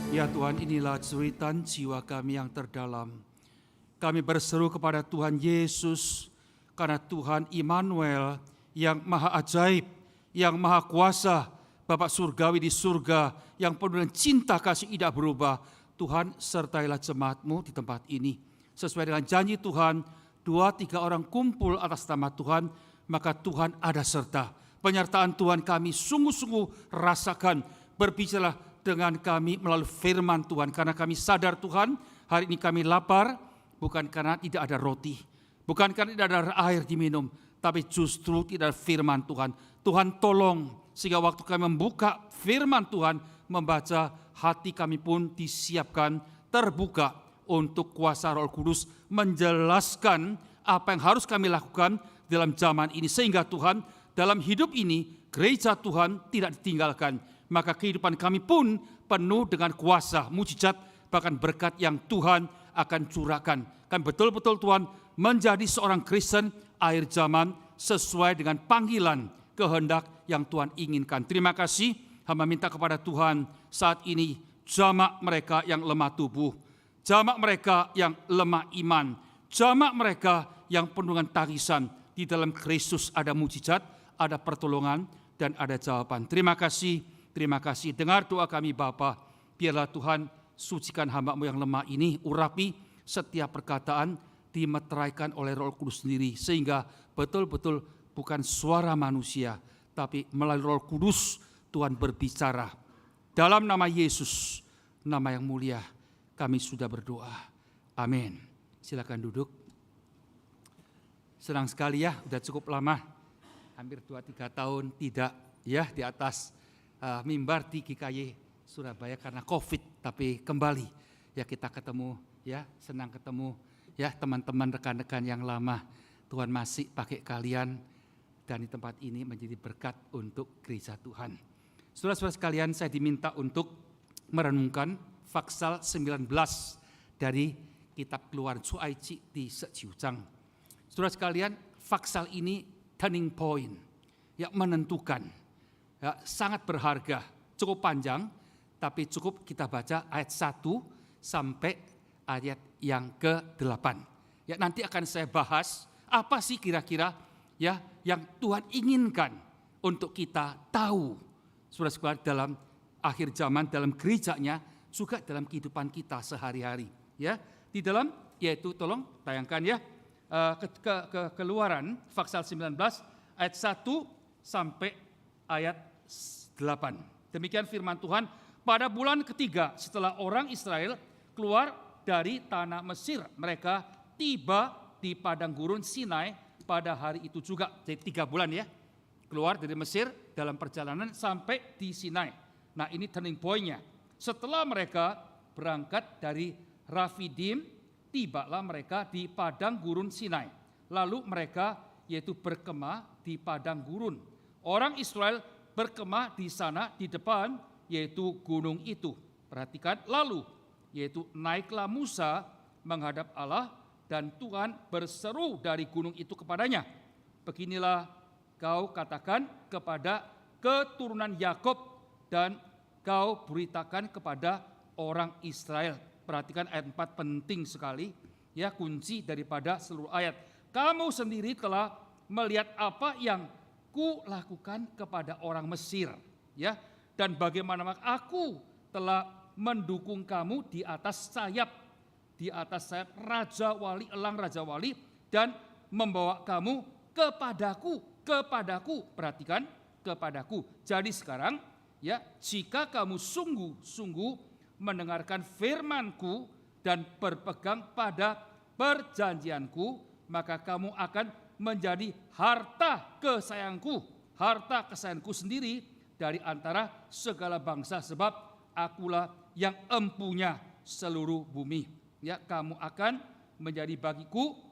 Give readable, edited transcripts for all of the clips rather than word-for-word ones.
Ya Tuhan, inilah jeritan jiwa kami yang terdalam. Kami berseru kepada Tuhan Yesus, karena Tuhan Immanuel yang maha ajaib, yang maha kuasa, Bapa surgawi di surga, yang penuh dengan cinta kasih tidak berubah. Tuhan, sertailah jemaat-Mu di tempat ini. Sesuai dengan janji Tuhan, 2-3 orang kumpul atas nama Tuhan, maka Tuhan ada serta. Penyertaan Tuhan kami sungguh-sungguh rasakan, berbicara dengan kami melalui firman Tuhan. Karena kami sadar Tuhan, hari ini kami lapar, bukan karena tidak ada roti, bukan karena tidak ada air diminum, tapi justru tidak ada firman Tuhan. Tuhan tolong, sehingga waktu kami membuka firman Tuhan, membaca, hati kami pun disiapkan, terbuka untuk kuasa Roh Kudus menjelaskan apa yang harus kami lakukan dalam zaman ini. Sehingga Tuhan, dalam hidup ini, gereja Tuhan tidak ditinggalkan. Maka kehidupan kami pun penuh dengan kuasa, mujizat, bahkan berkat yang Tuhan akan curahkan. Kami betul-betul Tuhan menjadi seorang Kristen akhir zaman sesuai dengan panggilan kehendak yang Tuhan inginkan. Terima kasih, hamba minta kepada Tuhan saat ini jamak mereka yang lemah tubuh, jamak mereka yang lemah iman, jamak mereka yang penuh dengan tangisan. Di dalam Kristus ada mujizat, ada pertolongan, dan ada jawaban. Terima kasih. Terima kasih. Dengar doa kami Bapa. Biarlah Tuhan sucikan hamba-Mu yang lemah ini, urapi setiap perkataan, dimeteraikan oleh Roh Kudus sendiri. Sehingga betul-betul bukan suara manusia, tapi melalui Roh Kudus Tuhan berbicara. Dalam nama Yesus, nama yang mulia, kami sudah berdoa. Amin. Silakan duduk. Senang sekali ya, udah cukup lama. Hampir 2-3 tahun tidak ya di atas mimbar di GKY Surabaya karena COVID, tapi kembali ya kita ketemu ya, senang ketemu ya teman-teman rekan-rekan yang lama. Tuhan masih pakai kalian dan di tempat ini menjadi berkat untuk gereja Tuhan. Saudara-saudara sekalian, saya diminta untuk merenungkan Faksal 19 dari kitab Keluaran Suaici di Sejiucang. Saudara sekalian, Faksal ini turning point yang menentukan. Ya, sangat berharga, cukup panjang, tapi cukup kita baca ayat 1 sampai ayat yang ke-8. Ya, nanti akan saya bahas apa sih kira-kira ya yang Tuhan inginkan untuk kita tahu, saudara-saudara, dalam akhir zaman, dalam gerejanya, juga dalam kehidupan kita sehari-hari. Ya, di dalam yaitu tolong tayangkan ya Keluaran Faksal 19 ayat 1 sampai ayat 8. Demikian firman Tuhan. Pada bulan ketiga setelah orang Israel keluar dari tanah Mesir, mereka tiba di padang gurun Sinai pada hari itu juga. Jadi 3 bulan ya, keluar dari Mesir dalam perjalanan sampai di Sinai. Nah, ini turning point-nya. Setelah mereka berangkat dari Rafidim, tibalah mereka di padang gurun Sinai. Lalu mereka yaitu berkemah di padang gurun. Orang Israel berkemah di sana di depan yaitu gunung itu. Perhatikan, lalu yaitu naiklah Musa menghadap Allah dan Tuhan berseru dari gunung itu kepadanya. Beginilah kau katakan kepada keturunan Yakub dan kau beritakan kepada orang Israel. Perhatikan ayat 4 penting sekali ya, kunci daripada seluruh ayat. Kamu sendiri telah melihat apa yang ku lakukan kepada orang Mesir, ya, dan bagaimana aku telah mendukung kamu di atas sayap Raja Wali, elang Raja Wali, dan membawa kamu kepadaku, perhatikan, kepadaku. Jadi sekarang, ya, jika kamu sungguh-sungguh mendengarkan firman-Ku dan berpegang pada perjanjian-Ku, maka kamu akan menjadi harta kesayanganku sendiri dari antara segala bangsa, sebab akulah yang empunya seluruh bumi. Ya, kamu akan menjadi bagiku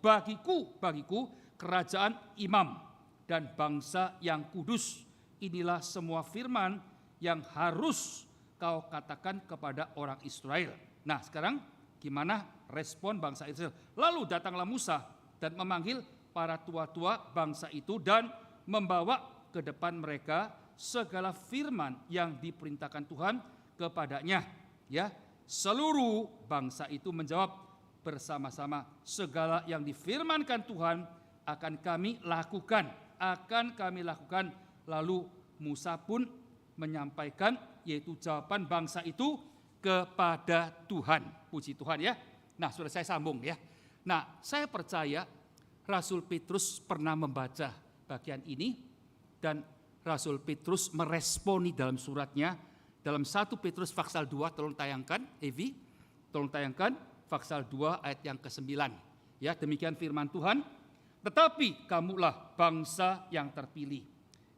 kerajaan imam dan bangsa yang kudus. Inilah semua firman yang harus kau katakan kepada orang Israel. Nah, sekarang gimana respon bangsa Israel? Lalu datanglah Musa dan memanggil para tua-tua bangsa itu dan membawa ke depan mereka segala firman yang diperintahkan Tuhan kepadanya. Ya, Seluruh bangsa itu menjawab bersama-sama, segala yang difirmankan Tuhan akan kami lakukan. Lalu Musa pun menyampaikan, yaitu jawaban bangsa itu kepada Tuhan. Puji Tuhan ya. Nah, sudah saya sambung ya. Nah, saya percaya Rasul Petrus pernah membaca bagian ini dan Rasul Petrus meresponi dalam suratnya dalam 1 Petrus pasal 2, tolong tayangkan Evi, tolong tayangkan pasal 2 ayat yang ke-9. Ya, demikian firman Tuhan. Tetapi kamulah bangsa yang terpilih,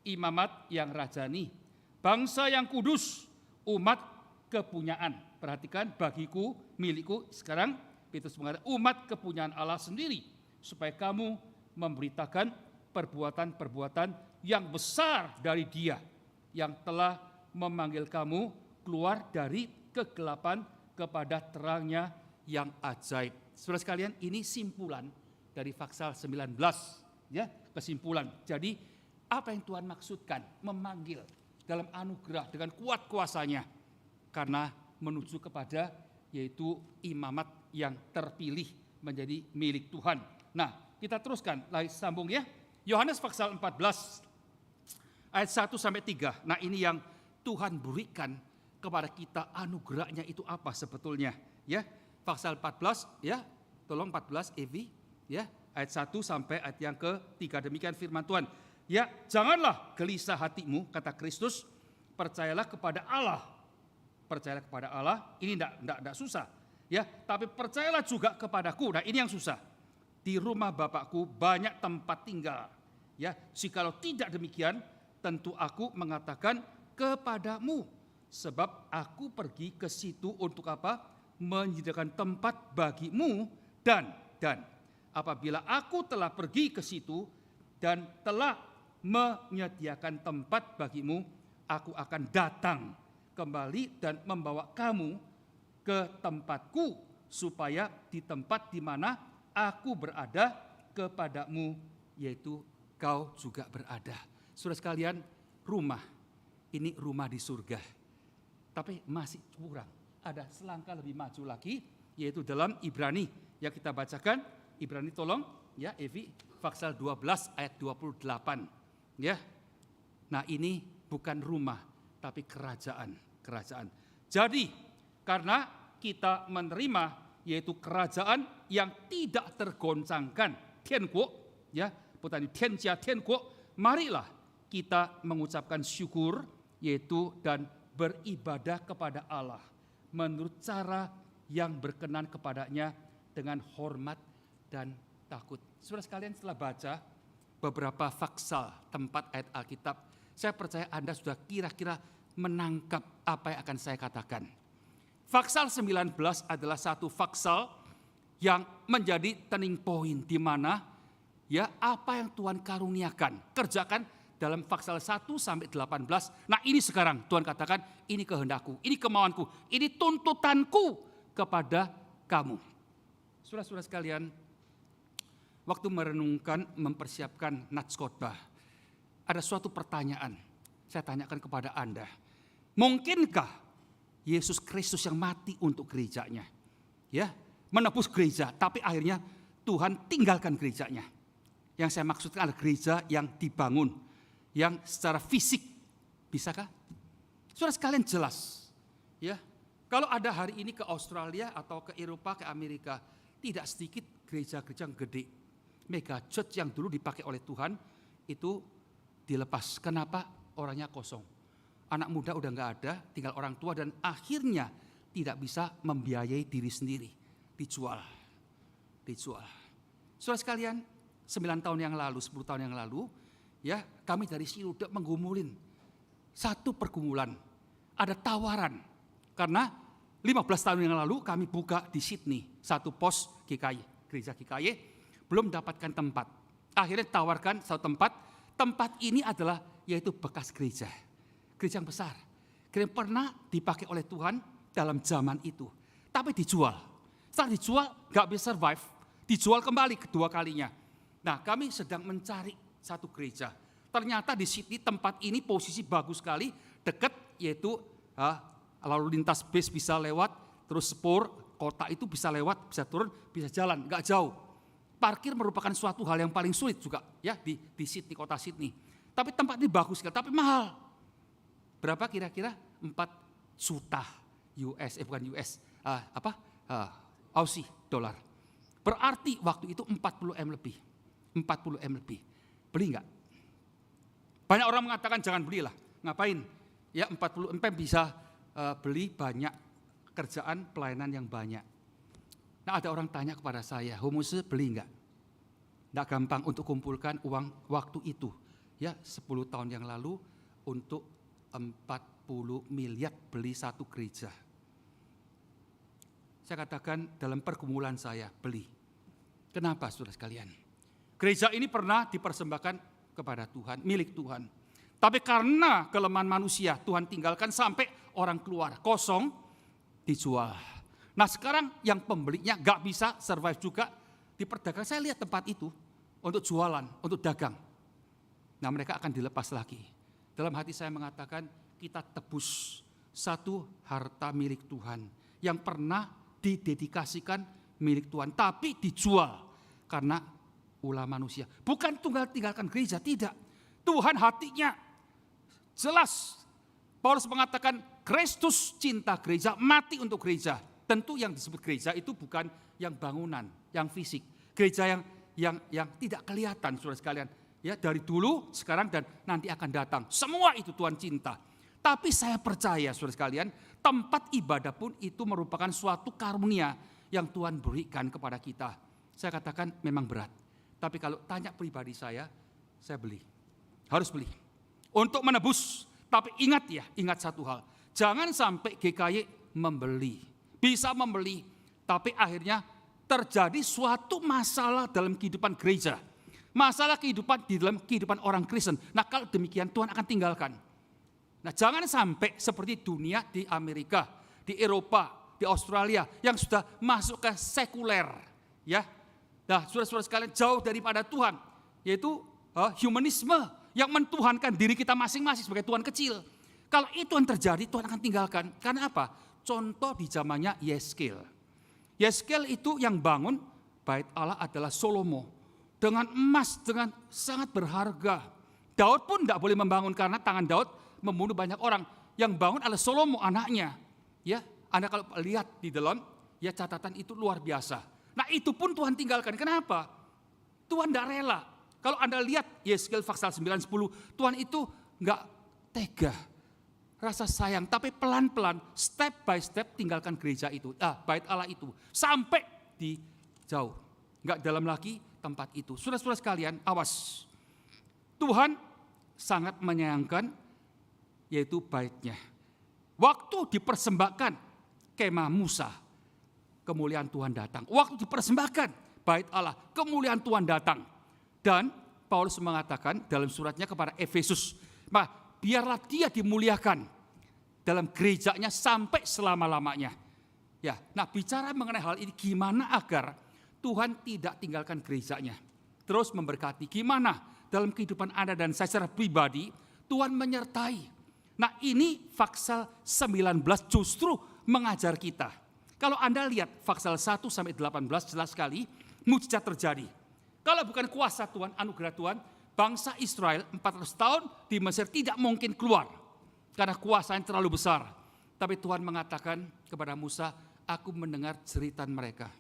imamat yang rajani, bangsa yang kudus, umat kepunyaan. Perhatikan, bagiku, milikku. Sekarang Petrus mengatakan umat kepunyaan Allah sendiri, supaya kamu memberitakan perbuatan-perbuatan yang besar dari Dia yang telah memanggil kamu keluar dari kegelapan kepada terangnya yang ajaib. Saudara sekalian, ini simpulan dari pasal 19, ya, kesimpulan. Jadi apa yang Tuhan maksudkan memanggil dalam anugerah dengan kuat kuasanya, karena menuju kepada yaitu imamat yang terpilih menjadi milik Tuhan. Nah, kita teruskan, lagi sambung ya. Yohanes pasal 14 ayat 1 sampai 3. Nah, ini yang Tuhan berikan kepada kita, anugerahnya itu apa sebetulnya, ya. Pasal 14 ya, tolong 14 Evi ya, ayat 1 sampai ayat yang ke-3. Demikian firman Tuhan. Ya, janganlah gelisah hatimu, kata Kristus, percayalah kepada Allah. Percayalah kepada Allah, ini enggak susah, ya, tapi percayalah juga kepadaku. Nah, ini yang susah. Di rumah Bapakku banyak tempat tinggal. Ya, jikalau tidak demikian, tentu aku mengatakan kepadamu, sebab aku pergi ke situ untuk apa? Menyediakan tempat bagimu, dan apabila aku telah pergi ke situ dan telah menyediakan tempat bagimu, aku akan datang kembali dan membawa kamu ke tempatku, supaya di tempat di mana aku berada kepadamu, yaitu kau juga berada. Saudara sekalian, rumah ini rumah di surga, tapi masih kurang. Ada selangkah lebih maju lagi, yaitu dalam Ibrani yang kita bacakan. Ibrani tolong ya Evi, pasal 12 ayat 28 ya. Nah, ini bukan rumah tapi kerajaan. Jadi karena kita menerima yaitu kerajaan yang tidak tergoncangkan, tianguo ya, bukan tianjia tianguo, marilah kita mengucapkan syukur yaitu dan beribadah kepada Allah menurut cara yang berkenan kepadanya dengan hormat dan takut. Saudara sekalian, setelah baca beberapa pasal tempat ayat Alkitab, saya percaya Anda sudah kira-kira menangkap apa yang akan saya katakan. Pasal 19 adalah satu pasal yang menjadi turning point, di mana ya apa yang Tuhan karuniakan, kerjakan dalam pasal 1 sampai 18. Nah, ini sekarang Tuhan katakan, ini kehendakku, ini kemauanku, ini tuntutanku kepada kamu. Saudara-saudara sekalian, waktu merenungkan, mempersiapkan nats khotbah, ada suatu pertanyaan saya tanyakan kepada Anda. Mungkinkah Yesus Kristus yang mati untuk gerejanya, ya, menebus gereja, tapi akhirnya Tuhan tinggalkan gerejanya? Yang saya maksudkan adalah gereja yang dibangun, yang secara fisik, bisakah? Saudara sekalian, jelas, ya. Kalau ada hari ini ke Australia atau ke Eropa, ke Amerika, tidak sedikit gereja-gereja yang gede, mega church yang dulu dipakai oleh Tuhan itu dilepas. Kenapa? Orangnya kosong. Anak muda udah nggak ada, tinggal orang tua, dan akhirnya tidak bisa membiayai diri sendiri, dijual. Saudara sekalian, 9 tahun yang lalu, 10 tahun yang lalu, ya, kami dari Siluda menggumulin satu pergumulan. Ada tawaran, karena 15 tahun yang lalu kami buka di Sydney satu pos GKY, gereja GKY, belum mendapatkan tempat. Akhirnya tawarkan satu tempat ini adalah yaitu bekas gereja yang besar, gereja yang pernah dipakai oleh Tuhan dalam zaman itu, tapi dijual. Setelah dijual gak bisa survive, dijual kembali kedua kalinya. Nah, kami sedang mencari satu gereja. Ternyata di Sydney tempat ini posisi bagus sekali, dekat, yaitu lalu lintas bis bisa lewat, terus spur, kota itu bisa lewat, bisa turun, bisa jalan, nggak jauh. Parkir merupakan suatu hal yang paling sulit juga ya di Sydney, kota Sydney. Tapi tempat ini bagus sekali, tapi mahal. Berapa kira-kira? 4 juta Aussie dolar. Berarti waktu itu 40 M lebih. 40 M lebih. Beli nggak? Banyak orang mengatakan jangan belilah. Ngapain? Ya 40 M bisa beli banyak kerjaan pelayanan yang banyak. Nah ada orang tanya kepada saya, Homuse beli nggak? Nggak gampang untuk kumpulkan uang waktu itu. Ya 10 tahun yang lalu untuk 40 miliar beli satu gereja. Saya katakan dalam pergumulan saya beli. Kenapa saudara sekalian? Gereja ini pernah dipersembahkan kepada Tuhan, milik Tuhan. Tapi karena kelemahan manusia, Tuhan tinggalkan sampai orang keluar, kosong, dijual. Nah sekarang yang pembelinya gak bisa survive juga, diperdagangkan. Saya lihat tempat itu untuk jualan, untuk dagang. Nah mereka akan dilepas lagi. Dalam hati saya mengatakan kita tebus satu harta milik Tuhan yang pernah didedikasikan milik Tuhan, tapi dijual karena ulah manusia. Bukan tinggalkan gereja, tidak. Tuhan hatinya jelas. Paulus mengatakan Kristus cinta gereja, mati untuk gereja. Tentu yang disebut gereja itu bukan yang bangunan, yang fisik. Gereja yang tidak kelihatan, saudara sekalian. Ya dari dulu, sekarang dan nanti akan datang. Semua itu Tuhan cinta. Tapi saya percaya saudara sekalian, tempat ibadah pun itu merupakan suatu karunia yang Tuhan berikan kepada kita. Saya katakan memang berat. Tapi kalau tanya pribadi saya beli. Harus beli. Untuk menebus. Tapi ingat satu hal. Jangan sampai GKY membeli. Bisa membeli, tapi akhirnya terjadi suatu masalah dalam kehidupan gereja. Masalah kehidupan di dalam kehidupan orang Kristen. Nah kalau demikian Tuhan akan tinggalkan. Nah jangan sampai seperti dunia di Amerika, di Eropa, di Australia yang sudah masuk ke sekuler. Ya, nah saudara-saudara sekalian jauh daripada Tuhan. Yaitu humanisme yang mentuhankan diri kita masing-masing sebagai Tuhan kecil. Kalau itu yang terjadi Tuhan akan tinggalkan. Karena apa? Contoh di zamannya Yeskel. Yeskel itu yang bangun bait Allah adalah Salomo. Dengan emas, dengan sangat berharga. Daud pun tidak boleh membangun karena tangan Daud membunuh banyak orang. Yang bangun adalah Salomo anaknya. Ya, Anda kalau lihat di dalam ya catatan itu luar biasa. Nah itu pun Tuhan tinggalkan. Kenapa? Tuhan tidak rela. Kalau Anda lihat Yeskel pasal 9-10, Tuhan itu enggak tega. Rasa sayang, tapi pelan-pelan, step by step tinggalkan gereja itu, bait Allah itu, sampai di jauh. Enggak dalam lagi tempat itu. Saudara-saudara sekalian, awas. Tuhan sangat menyayangkan yaitu baitnya. Waktu dipersembahkan kemah Musa, kemuliaan Tuhan datang. Waktu dipersembahkan bait Allah, kemuliaan Tuhan datang. Dan Paulus mengatakan dalam suratnya kepada Efesus, biarlah dia dimuliakan dalam gerejanya sampai selama-lamanya. Ya, nah bicara mengenai hal ini gimana agar Tuhan tidak tinggalkan gerejanya. Terus memberkati. Gimana dalam kehidupan Anda dan saya secara pribadi, Tuhan menyertai. Nah ini pasal 19 justru mengajar kita. Kalau Anda lihat pasal 1-18 jelas sekali, mujizat terjadi. Kalau bukan kuasa Tuhan, anugerah Tuhan, bangsa Israel 400 tahun di Mesir tidak mungkin keluar. Karena kuasa yang terlalu besar. Tapi Tuhan mengatakan kepada Musa, aku mendengar jeritan mereka.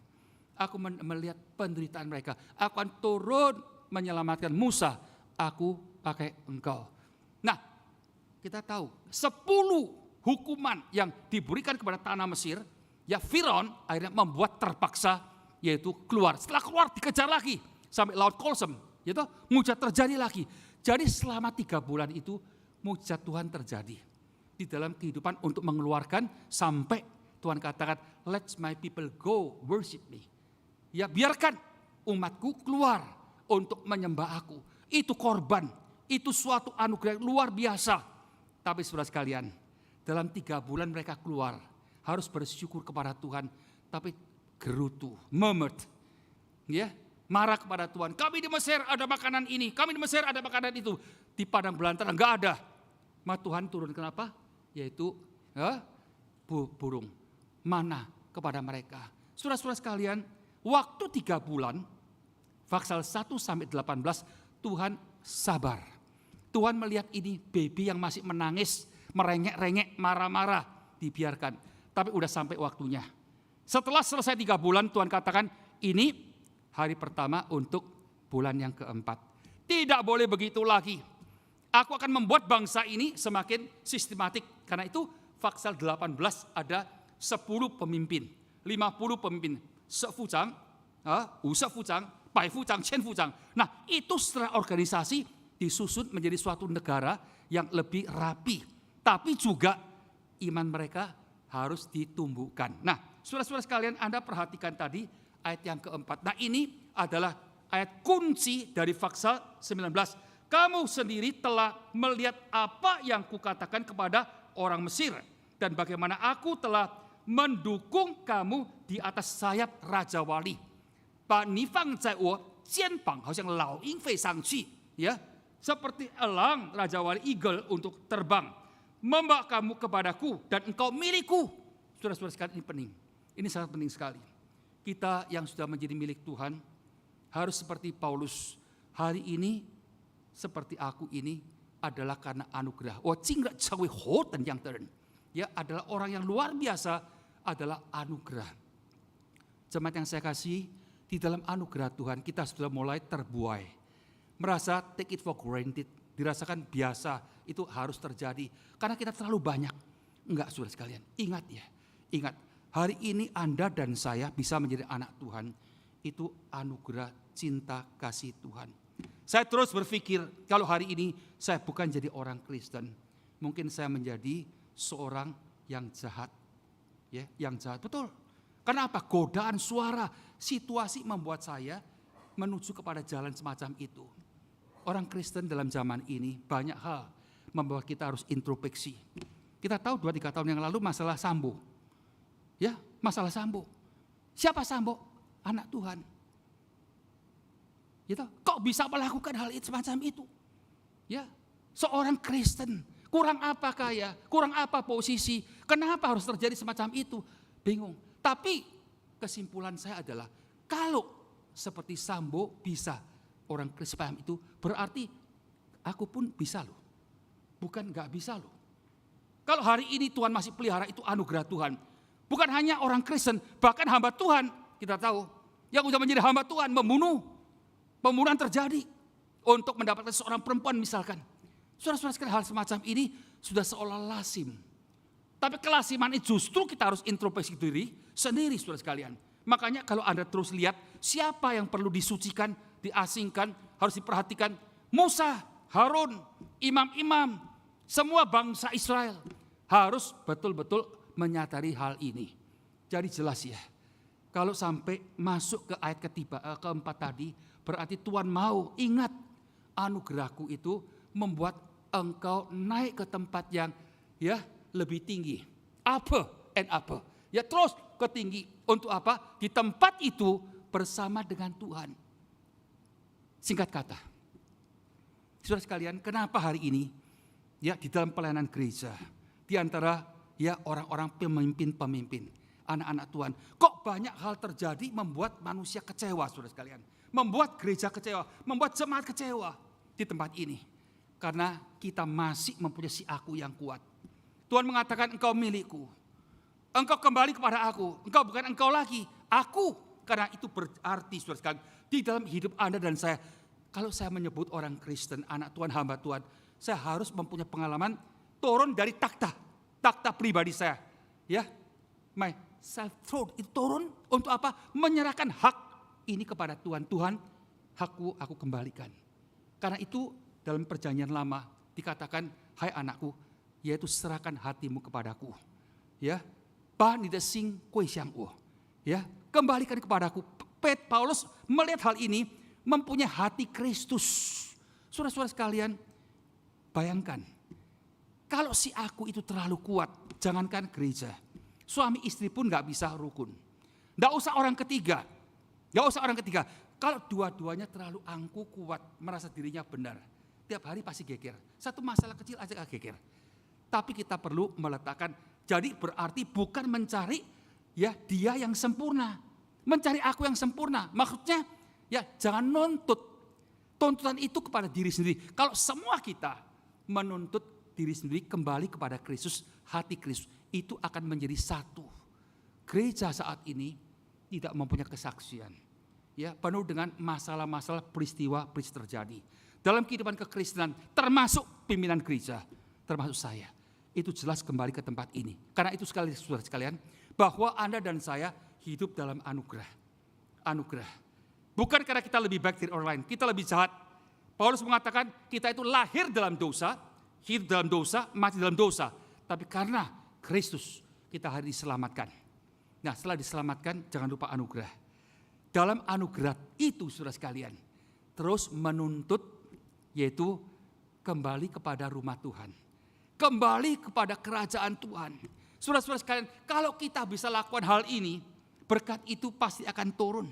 Aku melihat penderitaan mereka. Aku akan turun menyelamatkan Musa. Aku pakai engkau. Nah, kita tahu 10 hukuman yang diberikan kepada tanah Mesir. Ya Firaun akhirnya membuat terpaksa yaitu keluar. Setelah keluar dikejar lagi sampai Laut Kolsem. Yaitu mujizat terjadi lagi. Jadi selama 3 bulan itu mujizat Tuhan terjadi. Di dalam kehidupan untuk mengeluarkan sampai Tuhan katakan, let my people go worship me. Ya biarkan umatku keluar untuk menyembah aku. Itu korban, itu suatu anugerah luar biasa. Tapi saudara sekalian, dalam 3 bulan mereka keluar, harus bersyukur kepada Tuhan. Tapi gerutu, murmured, ya, marah kepada Tuhan. Kami di Mesir ada makanan ini, kami di Mesir ada makanan itu. Di padang belantara enggak ada. Maka Tuhan turun kenapa? Yaitu burung, mana kepada mereka. Saudara-saudara sekalian, waktu 3 bulan, pasal 1 sampai 18, Tuhan sabar. Tuhan melihat ini baby yang masih menangis, merengek-rengek, marah-marah, dibiarkan. Tapi udah sampai waktunya. Setelah selesai 3 bulan, Tuhan katakan, ini hari pertama untuk bulan yang keempat. Tidak boleh begitu lagi. Aku akan membuat bangsa ini semakin sistematik. Karena itu pasal 18 ada 10 pemimpin, 50 pemimpin, 10 fucang, 50 fucang, 100 fucang, 1000 fucang. Nah, itu secara organisasi disusun menjadi suatu negara yang lebih rapi. Tapi juga iman mereka harus ditumbuhkan. Nah, saudara-saudara sekalian, Anda perhatikan tadi ayat yang keempat. Nah, ini adalah ayat kunci dari pasal 19. Kamu sendiri telah melihat apa yang kukatakan kepada orang Mesir. Dan bagaimana aku telah mendukung kamu di atas sayap Raja Wali. Ya, seperti elang Raja Wali, eagle untuk terbang. Membawa kamu kepadaku dan engkau milikku. Saudara-saudara sekalian, ini penting. Ini sangat penting sekali. Kita yang sudah menjadi milik Tuhan harus seperti Paulus. Hari ini seperti aku ini adalah karena anugerah. Ya, adalah orang yang luar biasa, adalah anugerah. Jemaat yang saya kasih, di dalam anugerah Tuhan kita sudah mulai terbuai. Merasa take it for granted, dirasakan biasa, itu harus terjadi. Karena kita terlalu banyak. Enggak, saudara sekalian, ingat ya. Ingat, hari ini Anda dan saya bisa menjadi anak Tuhan. Itu anugerah cinta kasih Tuhan. Saya terus berpikir, kalau hari ini saya bukan jadi orang Kristen, mungkin saya menjadi seorang yang jahat. Ya, yang jahat, betul. Karena apa? Godaan suara, situasi membuat saya menuju kepada jalan semacam itu. Orang Kristen dalam zaman ini banyak hal membuat kita harus introspeksi. Kita tahu 2-3 tahun yang lalu masalah Sambo. Ya, masalah Sambo. Siapa Sambo? Anak Tuhan. Gitu. Kok bisa melakukan hal itu semacam itu? Ya, seorang Kristen, kurang apa kaya, kurang apa posisi, kenapa harus terjadi semacam itu? Bingung. Tapi kesimpulan saya adalah, kalau seperti Sambo bisa orang Kristen itu, berarti aku pun bisa loh. Bukan gak bisa loh. Kalau hari ini Tuhan masih pelihara, itu anugerah Tuhan. Bukan hanya orang Kristen, bahkan hamba Tuhan, kita tahu, yang sudah menjadi hamba Tuhan, pembunuhan terjadi untuk mendapatkan seorang perempuan misalkan. Saudara-saudara sekalian, hal semacam ini sudah seolah lazim. Tapi kelasiman itu justru kita harus introspeksi diri sendiri, saudara sekalian. Makanya kalau Anda terus lihat siapa yang perlu disucikan, diasingkan, harus diperhatikan. Musa, Harun, imam-imam, semua bangsa Israel harus betul-betul menyadari hal ini. Jadi jelas ya, kalau sampai masuk ke ayat keempat tadi, berarti Tuhan mau, ingat, anugerahku itu membuat engkau naik ke tempat yang ya lebih tinggi. Apa? Ya terus ke tinggi. Untuk apa? Di tempat itu bersama dengan Tuhan. Singkat kata, saudara sekalian, kenapa hari ini ya di dalam pelayanan gereja, di antara ya orang-orang pemimpin, anak-anak Tuhan, kok banyak hal terjadi membuat manusia kecewa, saudara sekalian. Membuat gereja kecewa, membuat jemaat kecewa di tempat ini. Karena kita masih mempunyai si aku yang kuat. Tuhan mengatakan engkau milikku. Engkau kembali kepada aku. Engkau bukan engkau lagi, aku. Karena itu berarti, saudara sekalian, di dalam hidup Anda dan saya, kalau saya menyebut orang Kristen, anak Tuhan, hamba Tuhan, saya harus mempunyai pengalaman turun dari takhta pribadi saya. Ya, my self throne itu turun untuk apa? Menyerahkan hak ini kepada Tuhan. Tuhan, hakku aku kembalikan. Karena itu dalam perjanjian lama dikatakan, hai anakku, yaitu serahkan hatimu kepadaku. Ya, ya, kembalikan kepadaku. Paulus melihat hal ini, mempunyai hati Kristus. Saudara-saudara sekalian, bayangkan, kalau si aku itu terlalu kuat, jangankan gereja, suami istri pun gak bisa rukun. Gak usah orang ketiga. Kalau dua-duanya terlalu angkuh, kuat, merasa dirinya benar, tiap hari pasti geger. Satu masalah kecil aja geger. Tapi kita perlu meletakkan, jadi berarti bukan mencari ya dia yang sempurna. Mencari aku yang sempurna. Maksudnya ya jangan nuntut. Tuntutan itu kepada diri sendiri. Kalau semua kita menuntut diri sendiri kembali kepada Kristus, hati Kristus, itu akan menjadi satu. Gereja saat ini tidak mempunyai kesaksian. Ya, penuh dengan masalah-masalah peristiwa terjadi. Dalam kehidupan kekristenan, termasuk pimpinan gereja, termasuk saya. Itu jelas kembali ke tempat ini. Karena itu saudara sekalian, bahwa Anda dan saya hidup dalam anugerah. Anugerah. Bukan karena kita lebih baik dari orang lain, kita lebih jahat. Paulus mengatakan kita itu lahir dalam dosa, hidup dalam dosa, mati dalam dosa. Tapi karena Kristus kita hari diselamatkan. Nah, setelah diselamatkan jangan lupa anugerah. Dalam anugerah itu saudara sekalian, terus menuntut yaitu kembali kepada rumah Tuhan. Kembali kepada kerajaan Tuhan. Saudara-saudara sekalian, kalau kita bisa lakukan hal ini, berkat itu pasti akan turun.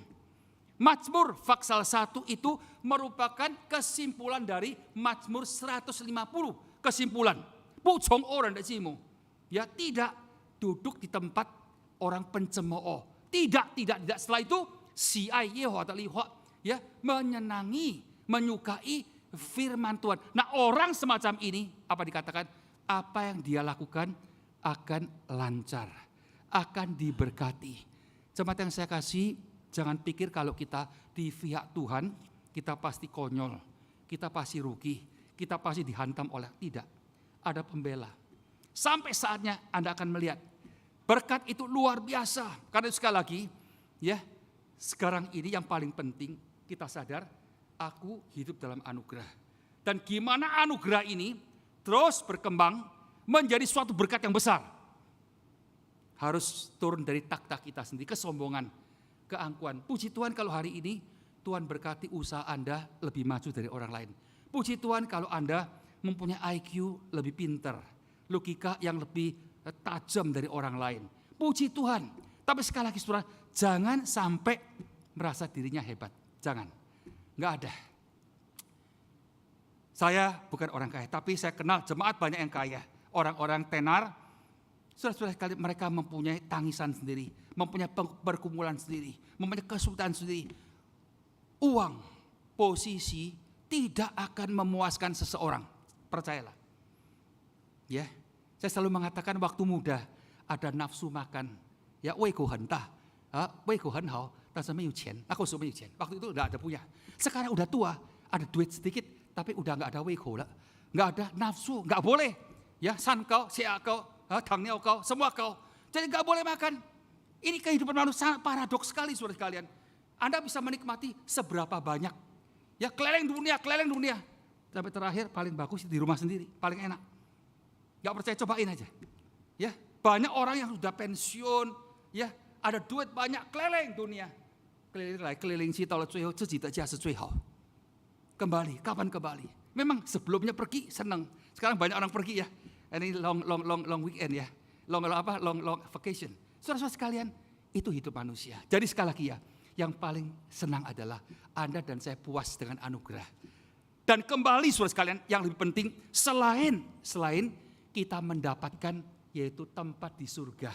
Mazmur pasal 1 itu merupakan kesimpulan dari Mazmur 150. Kesimpulan, pucong orang desimu. Ya tidak duduk di tempat orang pencemooh. Tidak. Setelah itu ya menyenangi, menyukai firman Tuhan. Nah, orang semacam ini apa dikatakan? Apa yang dia lakukan akan lancar, akan diberkati. Jemaat yang saya kasih, jangan pikir kalau kita di pihak Tuhan kita pasti konyol, kita pasti rugi, kita pasti dihantam oleh tidak. Ada pembela. Sampai saatnya Anda akan melihat berkat itu luar biasa. Karena sekali lagi, ya sekarang ini yang paling penting kita sadar, aku hidup dalam anugerah. Dan gimana anugerah ini terus berkembang menjadi suatu berkat yang besar. Harus turun dari takhta kita sendiri, kesombongan, keangkuhan. Puji Tuhan kalau hari ini Tuhan berkati usaha Anda lebih maju dari orang lain. Puji Tuhan kalau Anda mempunyai IQ lebih pintar, logika yang lebih tajam dari orang lain. Puji Tuhan. Tapi sekali lagi saudara, jangan sampai merasa dirinya hebat. Jangan. Enggak ada. Saya bukan orang kaya, tapi saya kenal jemaat banyak yang kaya. Orang-orang tenar, saudara-saudara sekalian, mereka mempunyai tangisan sendiri, mempunyai pergumulan sendiri, mempunyai kesulitan sendiri. Uang, posisi tidak akan memuaskan seseorang, percayalah. Ya, saya selalu mengatakan waktu muda ada nafsu makan, ya, wei gu hen da, wei gu hen hao,但是没有钱, aku sudah没有钱. Waktu itu tidak ada punya. Sekarang udah tua, ada duit sedikit, tapi udah nggak ada wei gu lah, nggak ada nafsu, nggak boleh. Ya, san kau, xia kau, tang niao kau, semua kau. Jadi nggak boleh makan. Ini kehidupan manusia sangat paradoks sekali, saudara sekalian. Anda bisa menikmati seberapa banyak. Ya, keliling dunia. Sampai terakhir paling bagus di rumah sendiri, paling enak. Gak percaya, cobain aja. Ya, banyak orang yang sudah pensiun, ya, ada duit banyak, keliling dunia. Keliling si tahu最后自己的家是最好. Kembali, kapan kembali? Memang sebelumnya pergi senang. Sekarang banyak orang pergi ya. Ini long weekend ya. Long vacation. Saudara-saudara sekalian, itu hidup manusia. Jadi sekali lagi ya, yang paling senang adalah Anda dan saya puas dengan anugerah. Dan kembali saudara sekalian, yang lebih penting selain kita mendapatkan yaitu tempat di surga.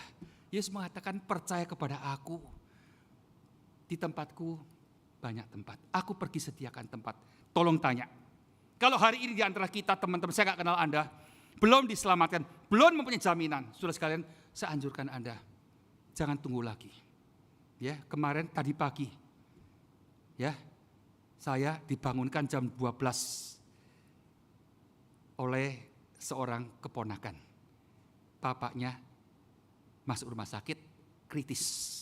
Yesus mengatakan percaya kepada aku. Di tempatku banyak tempat. Aku pergi sediakan tempat. Tolong tanya. Kalau hari ini di antara kita teman-teman saya gak kenal Anda, belum diselamatkan, belum mempunyai jaminan. Saudara sekalian, saya anjurkan Anda, jangan tunggu lagi. Ya, kemarin tadi pagi, ya, saya dibangunkan jam 12 oleh seorang keponakan. Bapaknya masuk rumah sakit kritis.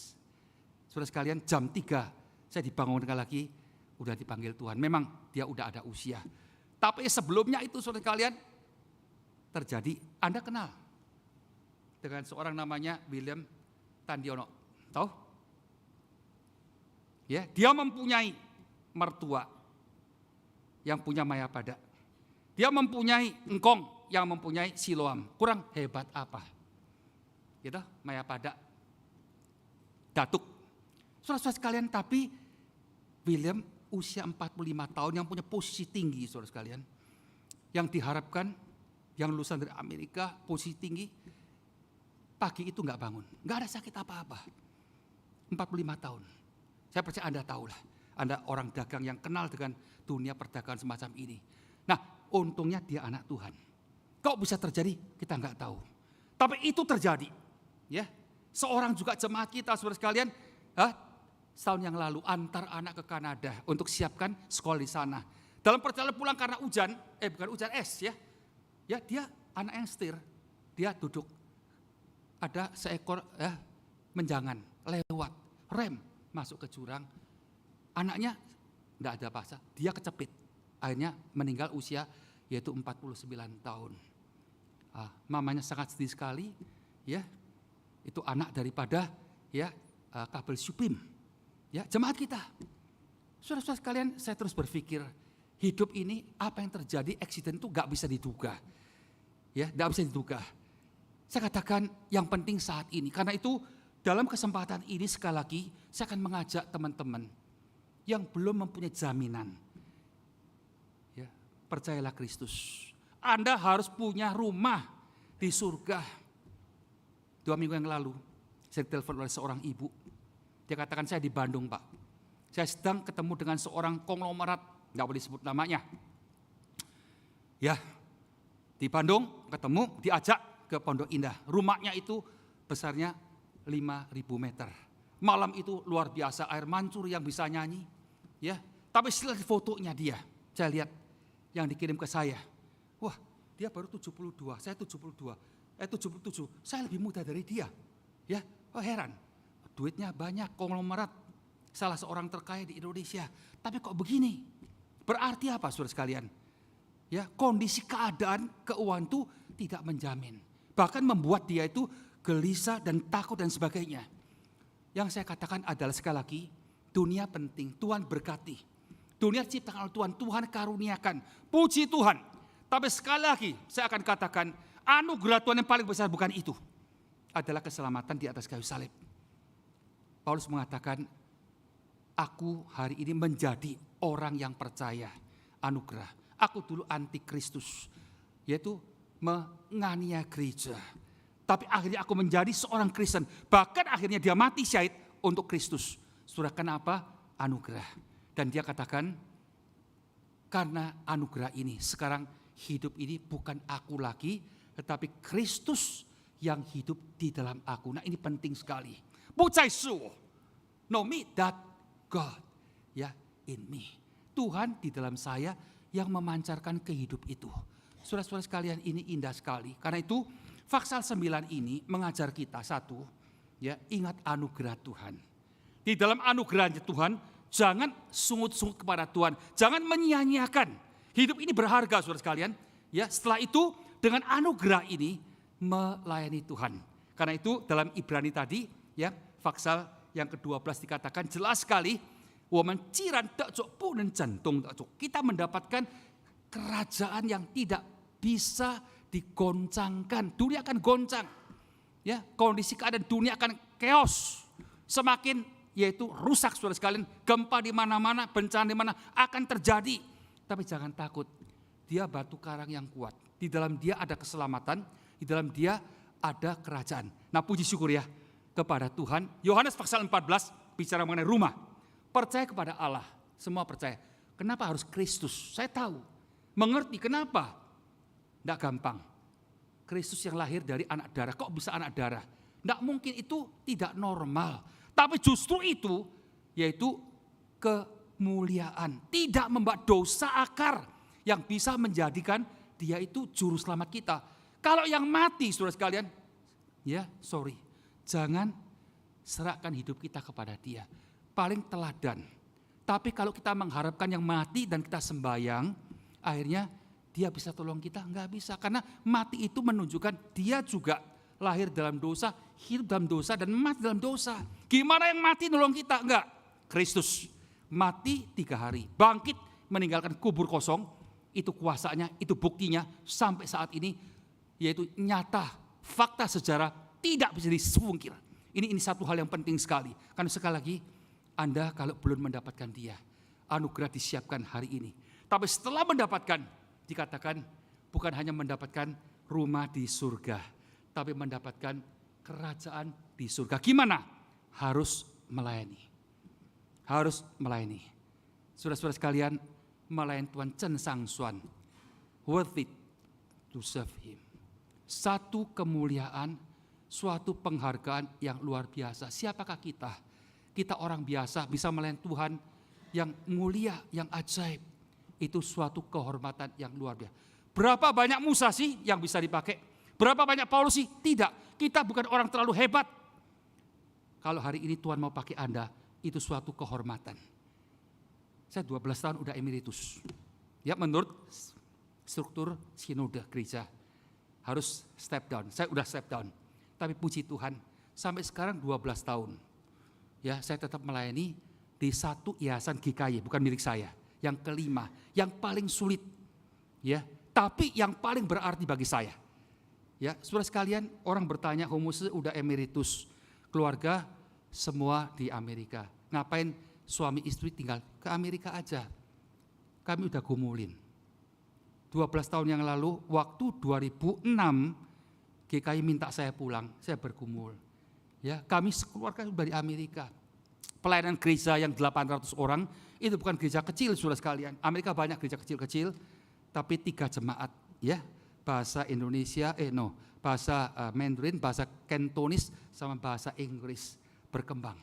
Saudara sekalian, jam 3 saya dibangunkan lagi, udah dipanggil Tuhan. Memang dia udah ada usia. Tapi sebelumnya itu saudara sekalian terjadi, Anda kenal dengan seorang namanya William Tandiono. Tahu? Ya, dia mempunyai mertua yang punya Mayapada. Dia mempunyai engkong yang mempunyai Siloam. Kurang hebat apa? Gitu, Mayapada. Datuk. Saudara-saudara sekalian, tapi William usia 45 tahun yang punya posisi tinggi, saudara sekalian. Yang diharapkan, yang lulusan dari Amerika, posisi tinggi. pagi itu nggak bangun. Nggak ada sakit apa-apa. 45 tahun. Saya percaya Anda tahu lah. Anda orang dagang yang kenal dengan dunia perdagangan semacam ini. Nah, untungnya dia anak Tuhan. Kok bisa terjadi? Kita nggak tahu. Tapi itu terjadi. Ya, seorang juga jemaat kita, saudara sekalian, setahun yang lalu antar anak ke Kanada untuk siapkan sekolah di sana. Dalam perjalanan pulang karena hujan, bukan hujan es ya. Ya, dia anak yang setir. Dia duduk. Ada seekor menjangan lewat, rem masuk ke jurang. Anaknya enggak ada bahasa, dia kecepit. Akhirnya meninggal usia yaitu 49 tahun. Mamanya sangat sedih sekali, ya. Itu anak daripada kabel Supim. Ya, jemaat kita. Saudara-saudara sekalian, saya terus berpikir, hidup ini apa yang terjadi, eksiden itu enggak bisa diduga. Ya, enggak bisa diduga. Saya katakan yang penting saat ini, karena itu dalam kesempatan ini sekali lagi saya akan mengajak teman-teman yang belum mempunyai jaminan. Ya, percayalah Kristus. Anda harus punya rumah di surga. 2 minggu yang lalu saya ditelepon oleh seorang ibu. Dia katakan, saya di Bandung Pak. Saya sedang ketemu dengan seorang konglomerat, nggak boleh disebut namanya. Ya, di Bandung ketemu, diajak ke Pondok Indah. Rumahnya itu besarnya 5.000 meter. Malam itu luar biasa, air mancur yang bisa nyanyi. Ya, tapi setelah fotonya dia, saya lihat yang dikirim ke saya. Wah, dia baru 72, saya 72, 77. Saya lebih muda dari dia. Ya, heran. Duitnya banyak, konglomerat, salah seorang terkaya di Indonesia. Tapi kok begini? Berarti apa, saudara sekalian? Ya, kondisi keadaan keuangan itu tidak menjamin. Bahkan membuat dia itu gelisah dan takut dan sebagainya. Yang saya katakan adalah sekali lagi, dunia penting, Tuhan berkati. Dunia diciptakan oleh Tuhan, Tuhan karuniakan. Puji Tuhan. Tapi sekali lagi saya akan katakan, anugerah Tuhan yang paling besar bukan itu. Adalah keselamatan di atas kayu salib. Paulus mengatakan, aku hari ini menjadi orang yang percaya anugerah. Aku dulu antikristus, yaitu menganiaya gereja. Tapi akhirnya aku menjadi seorang Kristen. Bahkan akhirnya dia mati syahid untuk Kristus. Saudara, kenapa? Anugerah. Dan dia katakan, karena anugerah ini, sekarang hidup ini bukan aku lagi, tetapi Kristus yang hidup di dalam aku. Nah, ini penting sekali. 不再是我 no me that God in me. Tuhan di dalam saya yang memancarkan kehidup itu. Saudara-saudara sekalian, ini indah sekali. Karena itu Pasal 9 ini mengajar kita satu, ingat anugerah Tuhan. Di dalam anugerah Tuhan, jangan sungut-sungut kepada Tuhan, jangan menyia-nyiakan. Hidup ini berharga, saudara sekalian. Ya, setelah itu dengan anugerah ini melayani Tuhan. Karena itu dalam Ibrani tadi, Pasal yang ke-12 dikatakan jelas sekali, kita mendapatkan kerajaan yang tidak bisa digoncangkan. Dunia akan goncang. Ya, kondisi keadaan dunia akan chaos. Semakin yaitu rusak, saudara sekalian. Gempa di mana-mana, bencana di mana akan terjadi. Tapi jangan takut. Dia batu karang yang kuat. Di dalam dia ada keselamatan, di dalam dia ada kerajaan. Nah, puji syukur ya kepada Tuhan. Yohanes pasal 14 bicara mengenai rumah. Percaya kepada Allah, semua percaya. Kenapa harus Kristus? Saya tahu, mengerti kenapa. Tidak gampang. Kristus yang lahir dari anak darah, kok bisa anak darah? Tidak mungkin, itu tidak normal. Tapi justru itu, yaitu kemuliaan. Tidak membuat dosa akar yang bisa menjadikan dia itu juru selamat kita. Kalau yang mati, saudara sekalian, jangan serahkan hidup kita kepada dia. Paling teladan. Tapi kalau kita mengharapkan yang mati dan kita sembahyang, akhirnya dia bisa tolong kita? Enggak bisa. Karena mati itu menunjukkan dia juga lahir dalam dosa, hidup dalam dosa, dan mati dalam dosa. Gimana yang mati nolong kita? Enggak. Kristus mati 3 hari, bangkit meninggalkan kubur kosong. Itu kuasanya, itu buktinya sampai saat ini, yaitu nyata, fakta sejarah tidak bisa disungkir. Ini satu hal yang penting sekali. Karena sekali lagi, Anda kalau belum mendapatkan dia, anugerah disiapkan hari ini. Tapi setelah mendapatkan, dikatakan bukan hanya mendapatkan rumah di surga, tapi mendapatkan kerajaan di surga. Gimana? Harus melayani. Harus melayani. Saudara-saudara sekalian, melayani Tuhan Chen Sang Suan, worth it to serve Him. Satu kemuliaan, suatu penghargaan yang luar biasa. Siapakah kita? Kita orang biasa bisa melayani Tuhan yang mulia, yang ajaib. Itu suatu kehormatan yang luar biasa. Berapa banyak Musa sih yang bisa dipakai? Berapa banyak Paulus sih? Tidak. Kita bukan orang terlalu hebat. Kalau hari ini Tuhan mau pakai Anda, itu suatu kehormatan. Saya 12 tahun udah emeritus. Ya, menurut struktur sinode gereja harus step down. Saya udah step down. Tapi puji Tuhan, sampai sekarang 12 tahun. Ya, saya tetap melayani di satu yayasan GKY, bukan milik saya. Yang kelima, yang paling sulit. Ya, tapi yang paling berarti bagi saya. Ya, saudara sekalian, orang bertanya, Homuse udah emeritus, keluarga semua di Amerika. Ngapain suami istri tinggal ke Amerika aja? Kami udah gumulin. 12 tahun yang lalu, waktu 2006, GKI minta saya pulang, saya bergumul. Ya, kami sekeluarga dari Amerika. Pelayanan gereja yang 800 orang, itu bukan gereja kecil, saudara sekalian. Amerika banyak gereja kecil-kecil, tapi 3 jemaat, ya. Bahasa Indonesia, bahasa Mandarin, bahasa Cantonese, sama bahasa Inggris berkembang.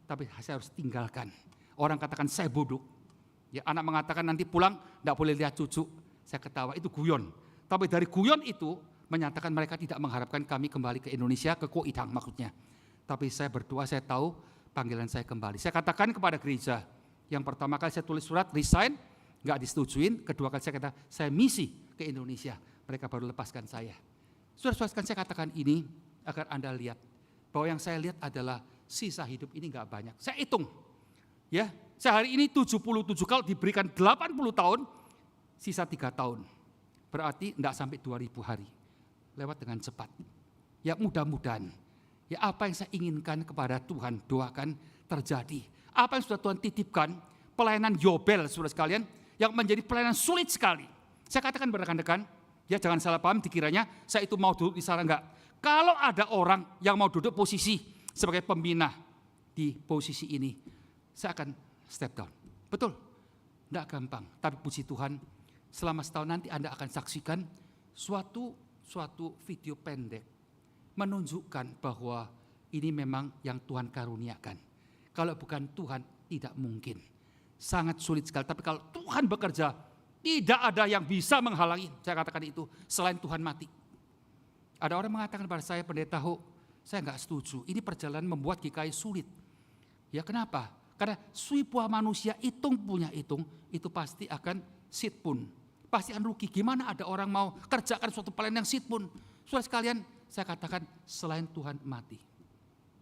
Tapi saya harus tinggalkan. Orang katakan saya bodoh. Ya, anak mengatakan nanti pulang tidak boleh lihat cucu. Saya ketawa, itu guyon. Tapi dari guyon itu menyatakan mereka tidak mengharapkan kami kembali ke Indonesia, ke Koidang maksudnya. Tapi saya berdoa, saya tahu panggilan saya kembali. Saya katakan kepada gereja, yang pertama kali saya tulis surat resign, nggak disetujuin. Kedua kali saya kata, saya misi ke Indonesia. Mereka baru lepaskan saya. Saudara-saudara, saya katakan ini agar Anda lihat bahwa yang saya lihat adalah sisa hidup ini nggak banyak. Saya hitung, ya, saya hari ini 77, kalau diberikan 80 tahun, sisa 3 tahun. Berarti tidak sampai 2000 hari. Lewat dengan cepat. Ya, mudah-mudahan, ya, apa yang saya inginkan kepada Tuhan, doakan terjadi. Apa yang sudah Tuhan titipkan, pelayanan Yobel, saudara sekalian, yang menjadi pelayanan sulit sekali. Saya katakan rekan-rekan, ya jangan salah paham dikiranya saya itu mau duduk di sana, enggak. Kalau ada orang yang mau duduk posisi sebagai pembina di posisi ini, saya akan step down. Betul, tidak gampang. Tapi puji Tuhan, selama setahun nanti Anda akan saksikan suatu video pendek menunjukkan bahwa ini memang yang Tuhan karuniakan. Kalau bukan Tuhan, tidak mungkin. Sangat sulit sekali. Tapi kalau Tuhan bekerja, tidak ada yang bisa menghalangi. Saya katakan itu, selain Tuhan mati. Ada orang mengatakan kepada saya, Pendeta Ho, saya enggak setuju. Ini perjalanan membuat GKI sulit. Ya, kenapa? Karena suipua manusia hitung punya hitung, itu pasti akan sitpun. Pasti akan rugi. Gimana ada orang mau kerjakan suatu pelayanan yang sitpun? Saudara sekalian, saya katakan selain Tuhan mati.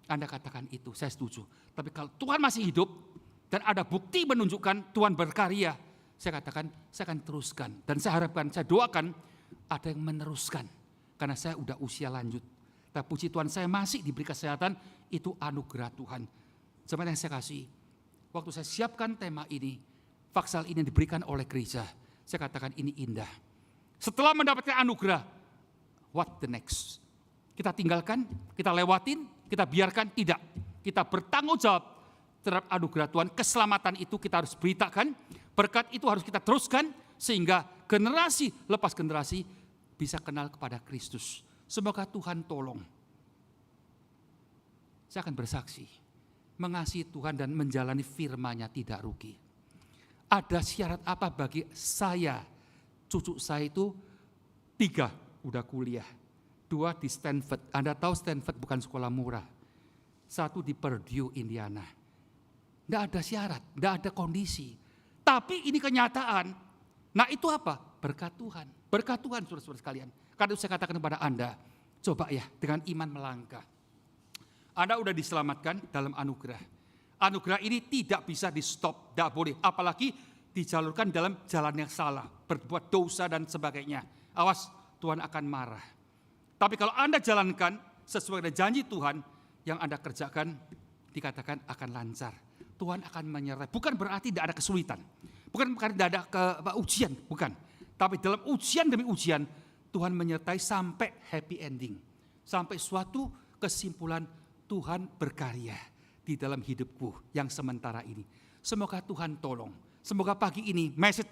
Anda katakan itu, saya setuju. Tapi kalau Tuhan masih hidup dan ada bukti menunjukkan Tuhan berkarya, saya katakan saya akan teruskan. Dan saya harapkan, saya doakan ada yang meneruskan. Karena saya udah usia lanjut. Tapi puji Tuhan, saya masih diberi kesehatan, itu anugerah Tuhan. Seperti yang saya kasih, waktu saya siapkan tema ini, Vaksal ini diberikan oleh gereja. Saya katakan ini indah. Setelah mendapatkan anugerah, what the next? Kita tinggalkan, kita lewatin, kita biarkan, tidak. Kita bertanggung jawab terhadap anugerah Tuhan. Keselamatan itu kita harus beritakan, berkat itu harus kita teruskan, sehingga generasi lepas generasi bisa kenal kepada Kristus. Semoga Tuhan tolong. Saya akan bersaksi, mengasihi Tuhan dan menjalani firman-Nya tidak rugi. Ada syarat apa bagi saya? Cucu saya itu 3 udah kuliah, 2 di Stanford. Anda tahu Stanford bukan sekolah murah. 1 di Purdue, Indiana. Tidak ada syarat, tidak ada kondisi. Tapi ini kenyataan. Nah itu apa? Berkat Tuhan. Berkat Tuhan, saudara-saudara sekalian. Karena itu saya katakan kepada Anda, coba ya dengan iman melangkah. Anda sudah diselamatkan dalam anugerah. Anugerah ini tidak bisa di stop, tidak boleh. Apalagi dijalurkan dalam jalan yang salah, berbuat dosa dan sebagainya. Awas, Tuhan akan marah. Tapi kalau Anda jalankan sesuai dengan janji Tuhan, yang Anda kerjakan dikatakan akan lancar. Tuhan akan menyertai. Bukan berarti tidak ada kesulitan. Bukan karena tidak ada ujian, bukan. Tapi dalam ujian demi ujian, Tuhan menyertai sampai happy ending. Sampai suatu kesimpulan Tuhan berkarya di dalam hidupku yang sementara ini. Semoga Tuhan tolong. Semoga pagi ini message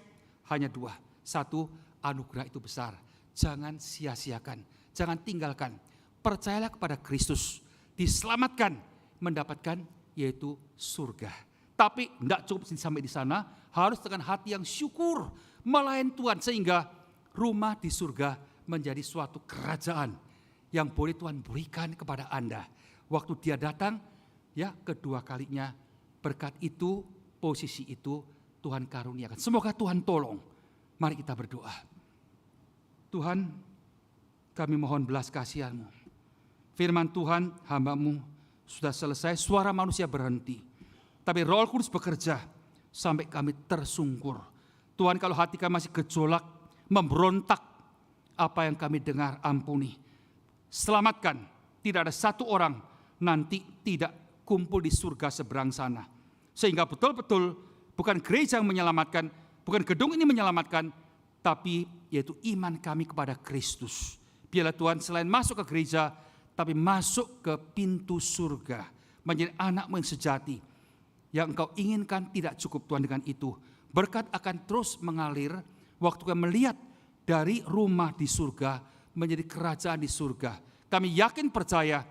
hanya dua. Satu, anugerah itu besar. Jangan sia-siakan, jangan tinggalkan. Percayalah kepada Kristus, diselamatkan, mendapatkan yaitu surga. Tapi tidak cukup sampai di sana, harus dengan hati yang syukur melayani Tuhan sehingga rumah di surga menjadi suatu kerajaan yang boleh Tuhan berikan kepada Anda. Waktu Dia datang, ya kedua kalinya berkat itu, posisi itu Tuhan karuniakan. Semoga Tuhan tolong. Mari kita berdoa. Tuhan, kami mohon belas kasihan-Mu. Firman Tuhan, hamba-Mu sudah selesai, suara manusia berhenti. Tapi Roh Kudus bekerja sampai kami tersungkur. Tuhan, kalau hati kami masih gejolak, memberontak, apa yang kami dengar, ampuni. Selamatkan, tidak ada satu orang nanti tidak kumpul di surga seberang sana. Sehingga betul-betul bukan gereja yang menyelamatkan, bukan gedung ini menyelamatkan, tapi yaitu iman kami kepada Kristus. Biarlah Tuhan selain masuk ke gereja, tapi masuk ke pintu surga. Menjadi anak-Mu yang sejati. Yang Engkau inginkan tidak cukup Tuhan dengan itu. Berkat akan terus mengalir waktu kami melihat dari rumah di surga menjadi kerajaan di surga. Kami yakin percaya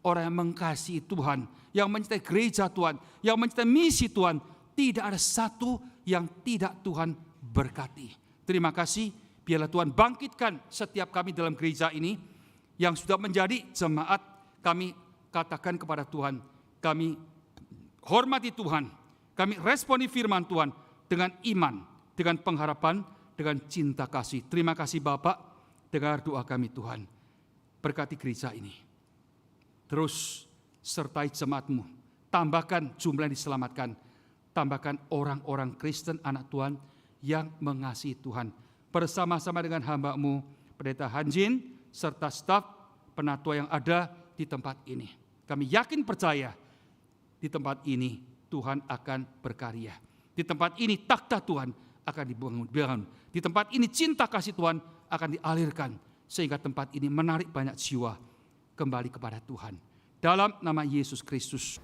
orang yang mengasihi Tuhan, yang mencintai gereja Tuhan, yang mencintai misi Tuhan, tidak ada satu yang tidak Tuhan berkati. Terima kasih, biarlah Tuhan bangkitkan setiap kami dalam gereja ini yang sudah menjadi jemaat. Kami katakan kepada Tuhan, kami hormati Tuhan, kami responi firman Tuhan dengan iman, dengan pengharapan, dengan cinta kasih. Terima kasih Bapak, dengar doa kami Tuhan. Berkati gereja ini. Terus sertai jemaat-Mu, tambahkan jumlah yang diselamatkan, tambahkan orang-orang Kristen anak Tuhan yang mengasihi Tuhan. Bersama-sama dengan hamba-Mu, Pendeta Hanjin, serta staf penatua yang ada di tempat ini. Kami yakin percaya, di tempat ini Tuhan akan berkarya. Di tempat ini takhta Tuhan akan dibangun. Di tempat ini cinta kasih Tuhan akan dialirkan. Sehingga tempat ini menarik banyak jiwa kembali kepada Tuhan. Dalam nama Yesus Kristus.